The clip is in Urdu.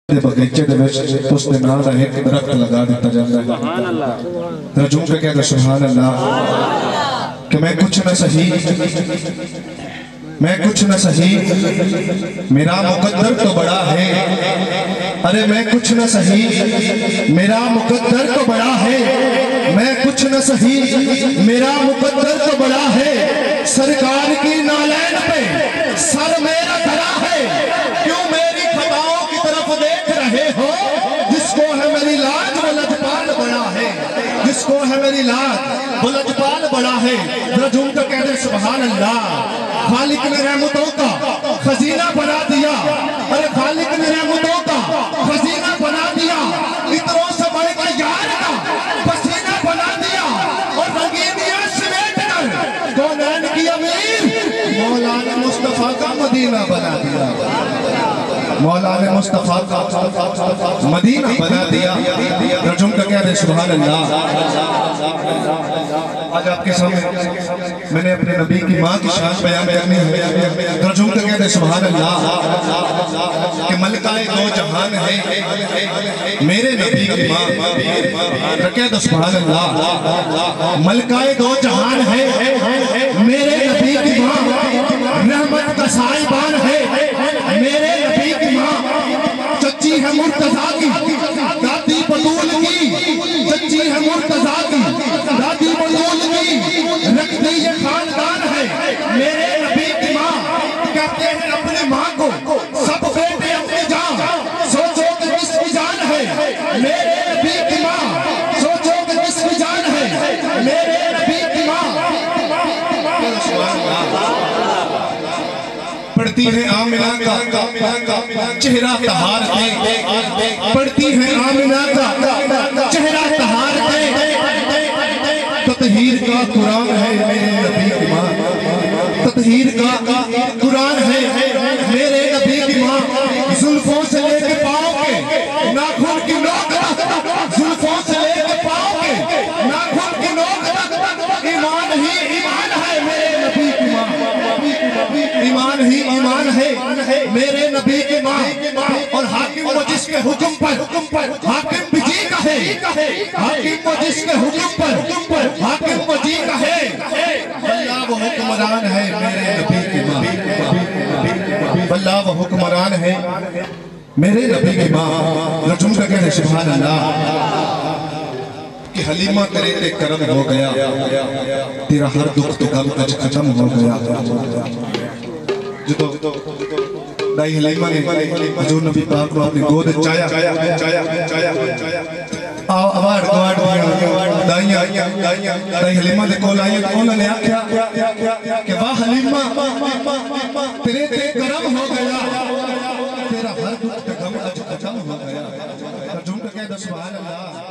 بغیچے دے وچ اس دے نال دا ایک درخت لگا دیتا جاتا ہے۔ سبحان اللہ۔ رجوع پہ کہتا سبحان اللہ کہ میں کچھ نہ صحیح، میں کچھ نہ صحیح، میرا مقدر تو بڑا ہے۔ ارے میں کچھ نہ صحیح، میرا مقدر تو بڑا ہے۔ میں کچھ نہ صحیح، میرا مقدر تو بڑا ہے۔ سرکار کی نالین پہ سر میرا دھرا ہے، کیوں میری خطاؤں کی طرف دیکھ رہے ہو؟ جس کو ہے میری لاج وہ لجپال بڑا ہے، جس کو ہے میری لاج وہ لجپال بڑا ہے۔ رجوع تو کہتے سبحان اللہ۔ خالق نے رحمتوں کا خزینہ بنا دیا، ارے خالق نے رحمتوں کا خزینہ بنا دیا، اتروں سے بڑھ کے یار کا پسینہ بنا دیا، اور رنگینیاں سمیٹ کر کونین کی امیر مولانا مصطفیٰ کا مدینہ بنا دیا، مولانا مصطفیٰ کا مدینہ بنا دیا۔ رجوع کا کہتے سبحان اللہ۔ آج آپ کے سامنے میں نے اپنے نبی کی ماں کی شان بیان کرنی ہے۔ رجوع کا کہتے سبحان اللہ کہ ملکہ دو جہان ہے میرے نبی کی ماں۔ کہتے سبحان اللہ ملکہ دو جہان ہے میرے نبی کی ماں، رحمت کا سائبان ہے میرے نبی کی ماں۔ چچی ہے مرتضیٰ کی دادی بطول کی، چچی ہے مرتضیٰ کی دادی بطول کی، رکھتی یہ خاندان ہے میرے نبی کی ماں۔ کہتے ہیں اپنے ماں کو سب بیٹے اپنی جان، سوچو کہ کس کی جان ہے میرے نبی کی ماں، سوچو کہ کس کی جان ہے میرے نبی کی ماں۔ پڑھتی ہے آمنہ کا چہرہ طہار ہے، پڑھتی ہے آمنہ کا چہرہ طہار ہے، تطہیر کا قرآن ہے میرے نبی کی ماں، تطہیر کا قرآن ہے میرے نبی کی ماں۔ زلفوں سے لے کے پاؤں کے ناخن کی نوک تک، زلفوں سے لے کے پاؤں کے ناخن کی نوک تک، ایمان ہی ایمان ہے میرے نبی کی ماں، ایمان ہی ایمان ہے میرے نبی کی ماں۔ اور حاکم وہ جس کے حکم پر حاکم بھی جی کہے، حاکم وہ جس کے حکم پر حاکم وہ جی کہے، اللہ وہ حکمران ہے میرے نبی کی ماں، اللہ وہ حکمران ہے میرے نبی کی ماں۔ رجوع کا کہتے سبحان اللہ کہ حلیمہ تیرے تے کرم ہو گیا، تیرا ہر دکھ تو غم اج ختم ہو گیا۔ جو دائی حلیمہ نے حضور نبی پاک کو اپنی گود چایا، آوار گوارڈ دائی حلیمہ دے کول آئیں، انہوں نے آکھیا کہ واہ حلیمہ تیرے تے کرم ہو گیا، تیرا ہر دکھ تے غم اج ختم ہو گیا۔ رجوع کا کہتا سبحان اللہ۔